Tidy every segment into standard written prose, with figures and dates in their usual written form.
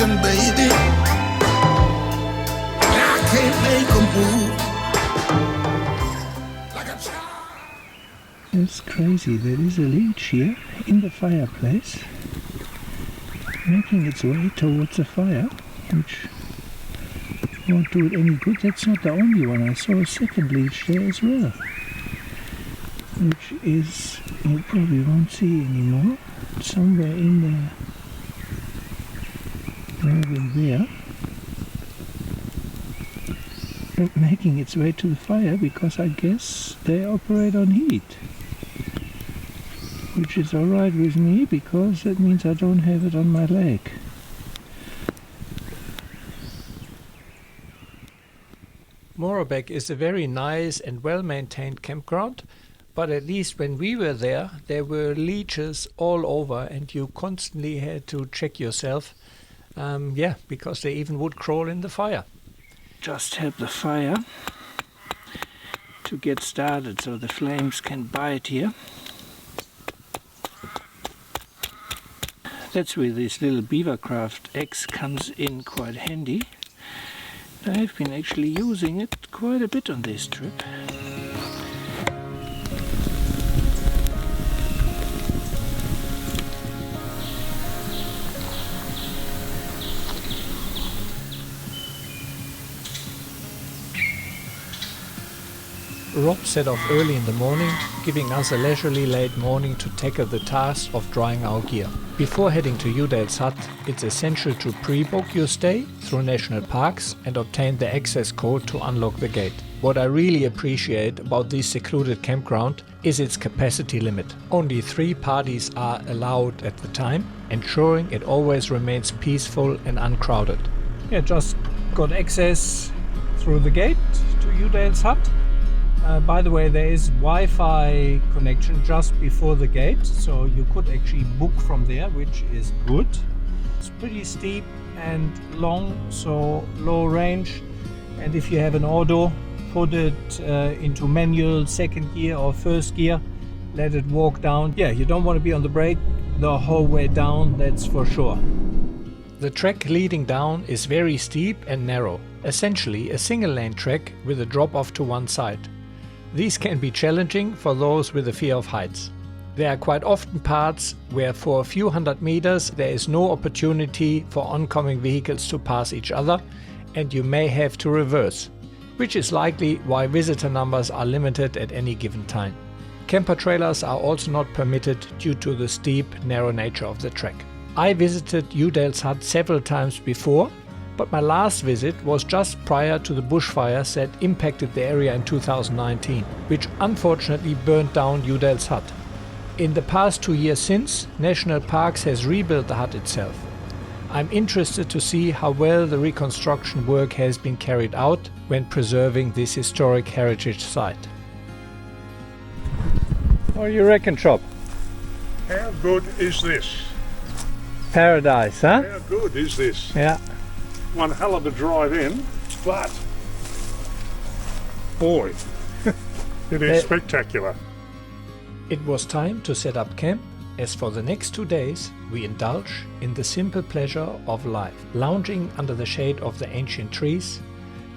attention, baby. I can't make a move like a child. It's crazy. There is a leech here in the fireplace, making its way towards the fire, which won't do it any good. That's not the only one. I saw a second leech there as well, which is, you probably won't see anymore, somewhere in there, moving there, but making its way to the fire because I guess they operate on heat, which is alright with me because that means I don't have it on my leg. Moorabeck is a very nice and well-maintained campground, but at least when we were there were leeches all over and you constantly had to check yourself, because they even would crawl in the fire. Just help the fire to get started so the flames can bite here. That's where this little Beavercraft X comes in quite handy. I've been actually using it quite a bit on this trip. Rob set off early in the morning, giving us a leisurely late morning to tackle the task of drying our gear. Before heading to Youdales Hut, it's essential to pre-book your stay through national parks and obtain the access code to unlock the gate. What I really appreciate about this secluded campground is its capacity limit. Only 3 parties are allowed at the time, ensuring it always remains peaceful and uncrowded. Just got access through the gate to Youdales Hut. By the way, there is Wi-Fi connection just before the gate, so you could actually book from there, which is good. It's pretty steep and long, so low range, and if you have an auto, put it into manual second gear or first gear, let it walk down. You don't want to be on the brake the whole way down, that's for sure. The track leading down is very steep and narrow, essentially a single lane track with a drop off to one side. These can be challenging for those with a fear of heights. There are quite often parts where for a few hundred meters there is no opportunity for oncoming vehicles to pass each other and you may have to reverse, which is likely why visitor numbers are limited at any given time. Camper trailers are also not permitted due to the steep, narrow nature of the track. I visited Youdales Hut several times before, but my last visit was just prior to the bushfires that impacted the area in 2019, which unfortunately burnt down Youdales Hut. In the past 2 years since, National Parks has rebuilt the hut itself. I'm interested to see how well the reconstruction work has been carried out when preserving this historic heritage site. What do you reckon, Chop? How good is this? Paradise, huh? How good is this? Yeah. One hell of a drive in, but boy, it is spectacular. It was time to set up camp, as for the next 2 days we indulge in the simple pleasure of life, lounging under the shade of the ancient trees,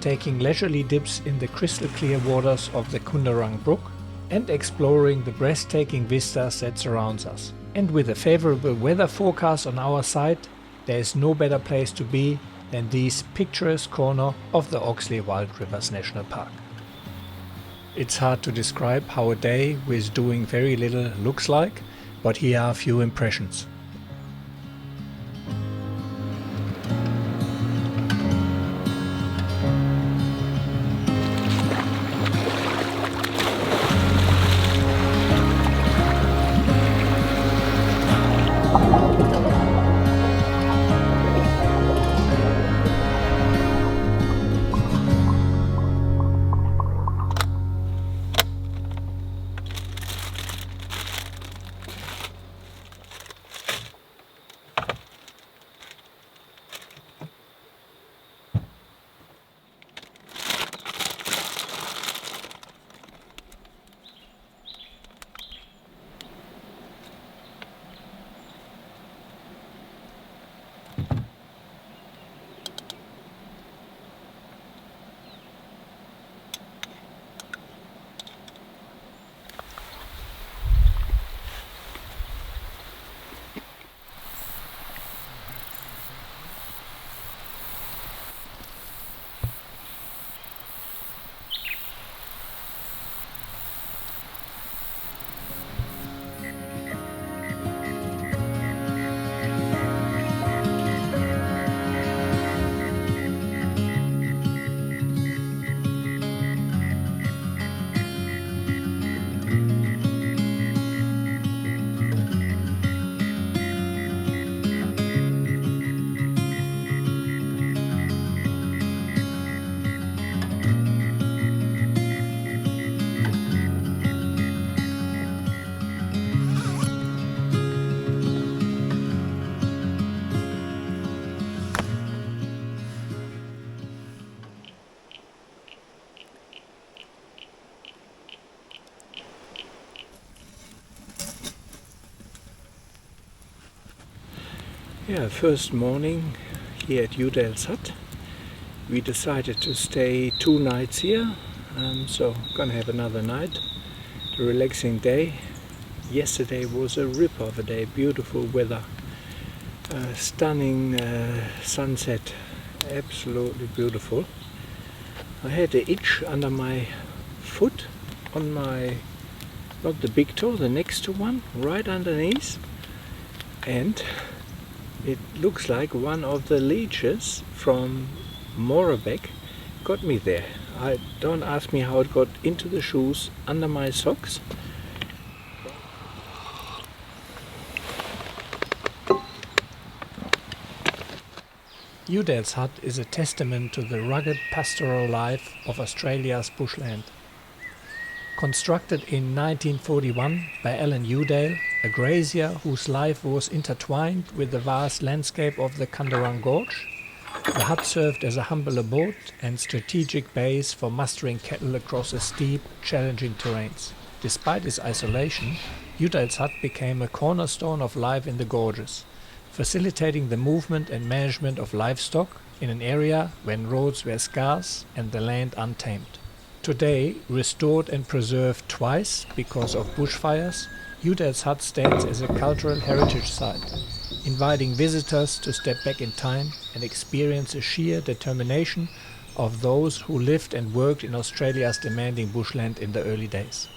taking leisurely dips in the crystal clear waters of the Kundarang Brook, and exploring the breathtaking vistas that surrounds us. And with a favorable weather forecast on our side, there is no better place to be than this picturesque corner of the Oxley Wild Rivers National Park. It's hard to describe how a day with doing very little looks like, but here are a few impressions. Yeah, first morning here at Youdales Hut. We decided to stay 2 nights here, so gonna have another night. A relaxing day. Yesterday was a rip of a day, beautiful weather, stunning sunset, absolutely beautiful. I had an itch under my foot, on my, not the big toe, the next to one, right underneath, and it looks like one of the leeches from Moorabeck got me there. Don't ask me how it got into the shoes, under my socks. Youdales Hut is a testament to the rugged pastoral life of Australia's bushland. Constructed in 1941 by Alan Youdale, a grazier whose life was intertwined with the vast landscape of the Kundarang Gorge, the hut served as a humble abode and strategic base for mustering cattle across the steep, challenging terrains. Despite its isolation, Youdales Hut became a cornerstone of life in the gorges, facilitating the movement and management of livestock in an area when roads were scarce and the land untamed. Today, restored and preserved twice because of bushfires, Youdales Hut stands as a cultural heritage site, inviting visitors to step back in time and experience the sheer determination of those who lived and worked in Australia's demanding bushland in the early days.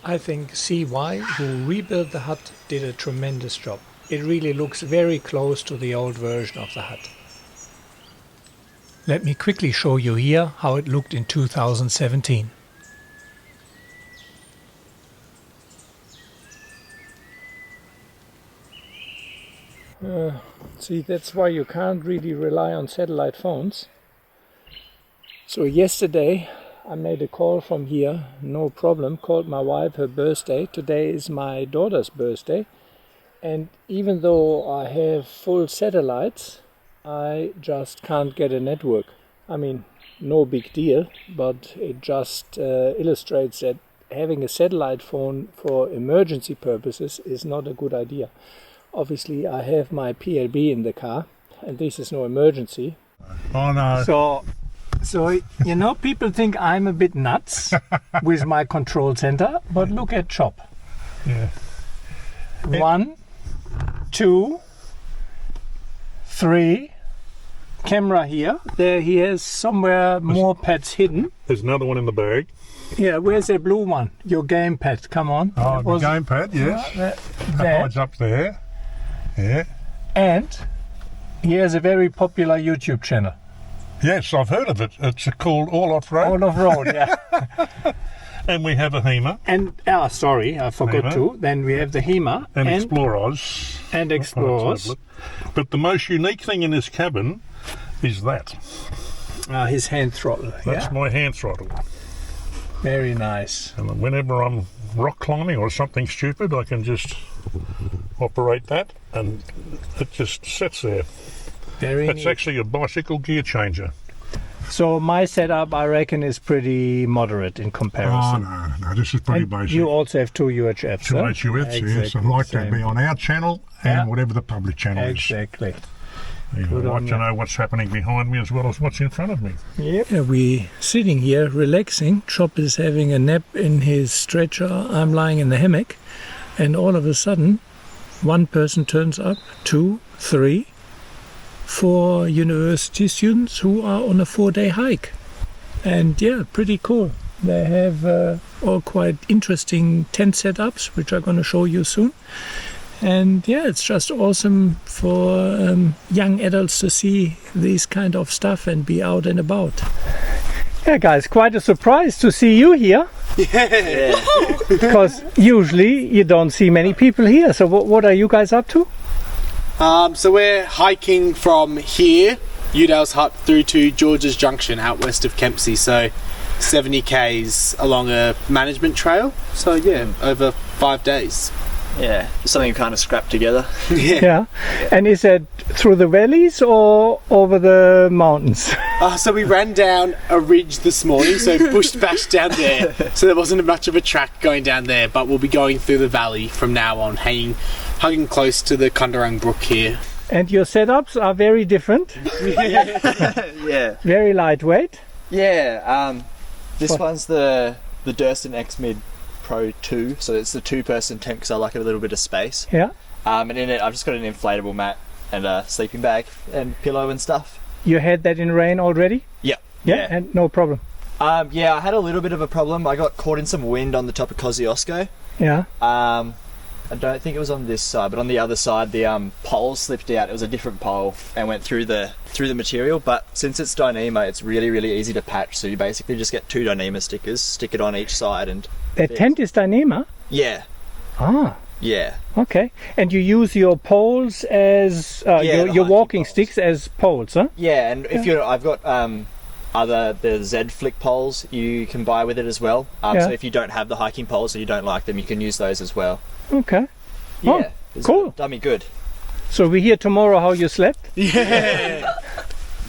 I think CY, who rebuilt the hut, did a tremendous job. It really looks very close to the old version of the hut. Let me quickly show you here how it looked in 2017. See, that's why you can't really rely on satellite phones. So yesterday I made a call from here, no problem, called my wife, her birthday. Today is my daughter's birthday, and even though I have full satellites, I just can't get a network. I mean, no big deal, but it just illustrates that having a satellite phone for emergency purposes is not a good idea. Obviously I have my PLB in the car, and this is no emergency. Oh no. So, you know, people think I'm a bit nuts with my control center, but look at Chop. Yeah. 1, 2, 3, camera here. There he has somewhere more pads hidden. There's another one in the bag. Yeah, where's the blue one? Your gamepad, come on. Oh, the gamepad, yes. That hides up there. Yeah. And he has a very popular YouTube channel. Yes, I've heard of it. It's called All Off Road. All Off Road, yeah. And we have a HEMA. And, sorry, I forgot to. Then we have the HEMA. And Explorers. And Explorers. But the most unique thing in this cabin is that. His hand throttle. That's my hand throttle. Very nice. And whenever I'm rock climbing or something stupid, I can just operate that and it just sits there. It's actually a bicycle gear changer. So my setup, I reckon, is pretty moderate in comparison. Oh, no, this is pretty basic. You also have 2 UHFs. 2 UHFs, yes. I'd like to be on our channel and whatever the public channel is. Exactly. I'd like to know what's happening behind me as well as what's in front of me. Yep. We're sitting here relaxing. Chop is having a nap in his stretcher. I'm lying in the hammock. And all of a sudden, one person turns up, 2, 3, 4 university students who are on a 4-day hike. And yeah, pretty cool. They have all quite interesting tent setups, which I'm going to show you soon. And yeah, it's just awesome for young adults to see this kind of stuff and be out and about. Yeah, guys, quite a surprise to see you here. Yeah. Because usually you don't see many people here. So what are you guys up to? So we're hiking from here, Youdales Hut, through to George's Junction out west of Campm. So 70 k's along a management trail. So yeah, over 5 days. Yeah, something kind of scrapped together. Yeah. And is that through the valleys or over the mountains? So we ran down a ridge this morning, so bush bashed down there. So there wasn't much of a track going down there, but we'll be going through the valley from now on, hugging close to the Kundarang Brook here. And your setups are very different. Yeah. Very lightweight. Yeah, this one's the Durston X-Mid Pro 2, so it's the two-person tent because I like a little bit of space. Yeah. And in it I've just got an inflatable mat and a sleeping bag and pillow and stuff. You had that in rain already? Yeah. Yeah, and no problem. Yeah, I had a little bit of a problem. I got caught in some wind on the top of Kosciuszko. Yeah. I don't think it was on this side, but on the other side the pole slipped out. It was a different pole and went through the material, but since it's Dyneema, it's really easy to patch, so you basically just get 2 Dyneema stickers, stick it on each side, and That tent is Dyneema? yeah. Ah. Yeah. Okay. And you use your poles as your walking poles. sticks as poles, huh? Yeah, and if I've got the Z flick poles you can buy with it as well. So if you don't have the hiking poles or you don't like them, you can use those as well. Okay. Yeah. Cool. Done me good. So we hear tomorrow how you slept? Yeah.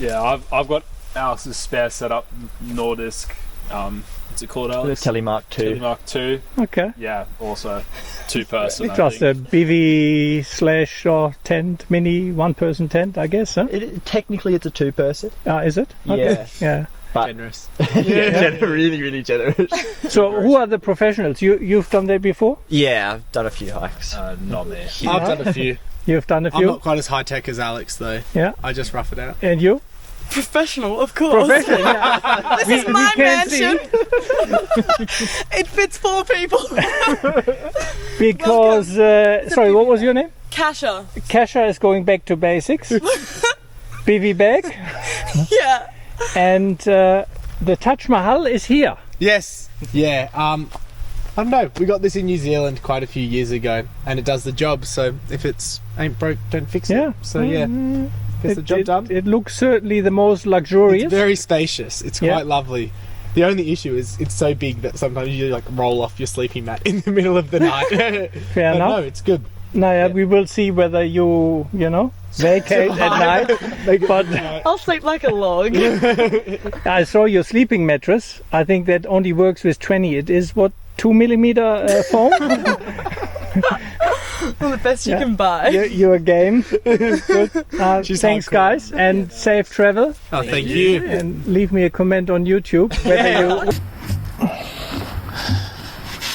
Yeah, I've got Alice's spare setup, Nordisk. What's it called, The Alex? Telemark 2. Telemark 2. Okay. Yeah, also 2-person. I Just think. a bivy / or tent, mini 1-person tent, I guess, huh? Technically it's a 2-person. Is it? Okay. Yeah. But Generous. really generous. So who are the professionals? You've done that before? Yeah, I've done a few hikes. Not me. I've done a few. You've done a I'm few? not quite as high tech as Alex though. Yeah. I just rough it out. And you? Professional, of course. Professional, yeah. This is my can see. mansion. It fits 4 people. Because, sorry, what was your name? Kasha. Kasha is going back to basics. Bivy bag. Yeah. And the Taj Mahal is here. Yes. Yeah. I don't know. We got this in New Zealand quite a few years ago, and it does the job. So if it's ain't broke, don't fix it. Yeah. So yeah, gets the job done. It looks certainly the most luxurious. It's very spacious. It's Yeah. quite lovely. The only issue is it's so big that sometimes you like roll off your sleeping mat in the middle of the night. Fair But enough. no, it's good. No, we will see whether you vacate at night. But I'll sleep like a log. I saw your sleeping mattress. I think that only works with 20. It is what, 2mm foam? Well, the best you can buy. You're a game. Good. Thanks, hardcore. guys, and safe travel. Oh, thank you. And leave me a comment on YouTube whether you.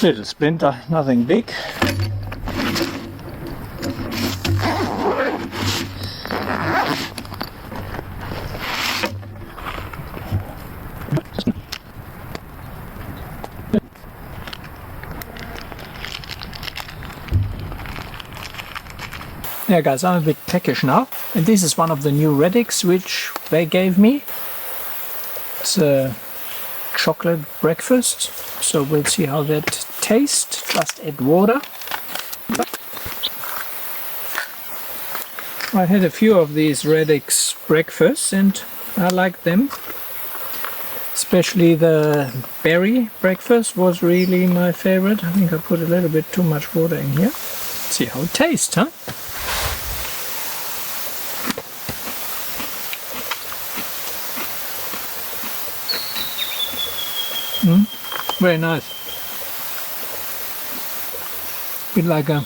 Little Splinter, nothing big. Yeah guys, I'm a bit peckish now, and this is one of the new Radix which they gave me. It's a chocolate breakfast, so we'll see how that tastes. Just add water. I had a few of these Radix breakfasts and I like them. Especially the berry breakfast was really my favorite. I think I put a little bit too much water in here. See how it tastes, huh? Very nice. Bit like a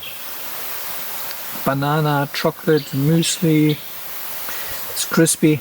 banana chocolate muesli. It's crispy.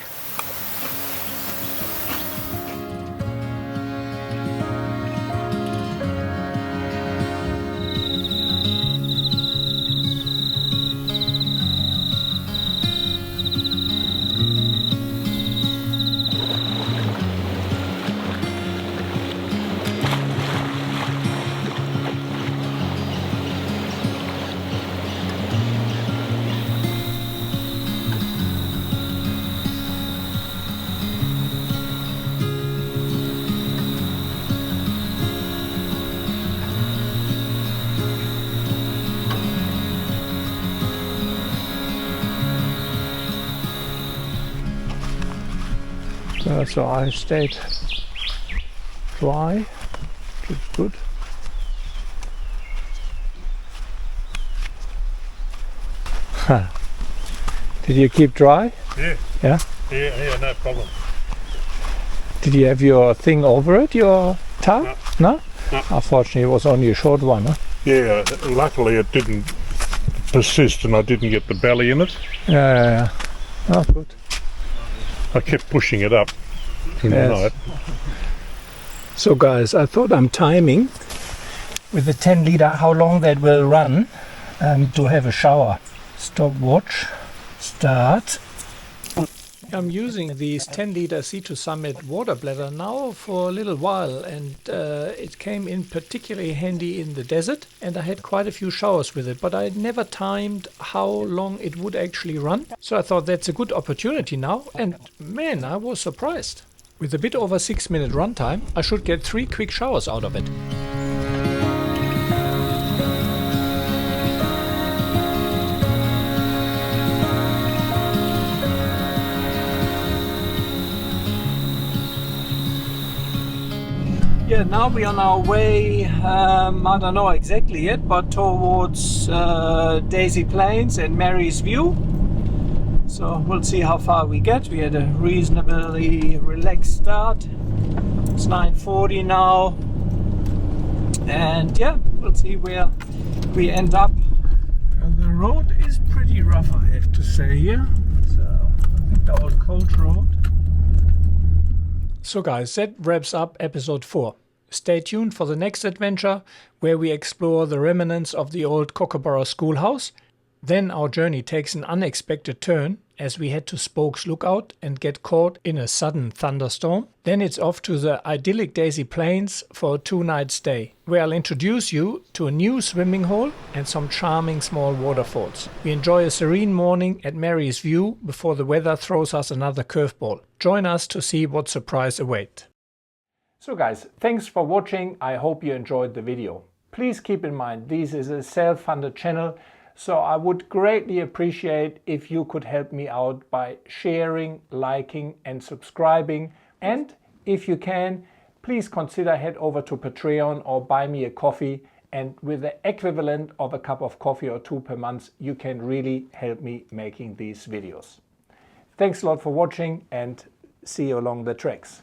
So I stayed dry, which is good. Did you keep dry? Yeah. Yeah? Yeah, no problem. Did you have your thing over it, your tarp? No? No. Unfortunately, it was only a short one, huh? Yeah, luckily it didn't persist and I didn't get the belly in it. Yeah. Oh, good. I kept pushing it up in the night. So guys, I thought I'm timing with the 10 litre how long that will run to have a shower. Stopwatch, start. I'm using these 10 litre C2 Summit water bladder now for a little while, and it came in particularly handy in the desert, and I had quite a few showers with it, but I never timed how long it would actually run. So I thought that's a good opportunity now, and man, I was surprised. With a bit over 6-minute runtime, I should get 3 quick showers out of it. Yeah, now we're on our way, I don't know exactly yet, but towards Daisy Plains and Mary's View. So we'll see how far we get. We had a reasonably relaxed start. It's 9:40 now. And yeah, we'll see where we end up. The road is pretty rough, I have to say here. So I think the old Colt Road. So guys, that wraps up episode 4. Stay tuned for the next adventure, where we explore the remnants of the old Kookaburra schoolhouse. Then our journey takes an unexpected turn as we head to Spokes Lookout and get caught in a sudden thunderstorm. Then it's off to the idyllic Daisy Plains for a 2-night stay, where I'll introduce you to a new swimming hole and some charming small waterfalls. We enjoy a serene morning at Mary's View before the weather throws us another curveball. Join us to see what surprise awaits. So guys, thanks for watching. I hope you enjoyed the video. Please keep in mind this is a self-funded channel, so I would greatly appreciate if you could help me out by sharing, liking and subscribing. And if you can, please consider head over to Patreon or buy me a coffee, and with the equivalent of a cup of coffee or 2 per month, you can really help me making these videos. Thanks a lot for watching and see you along the tracks.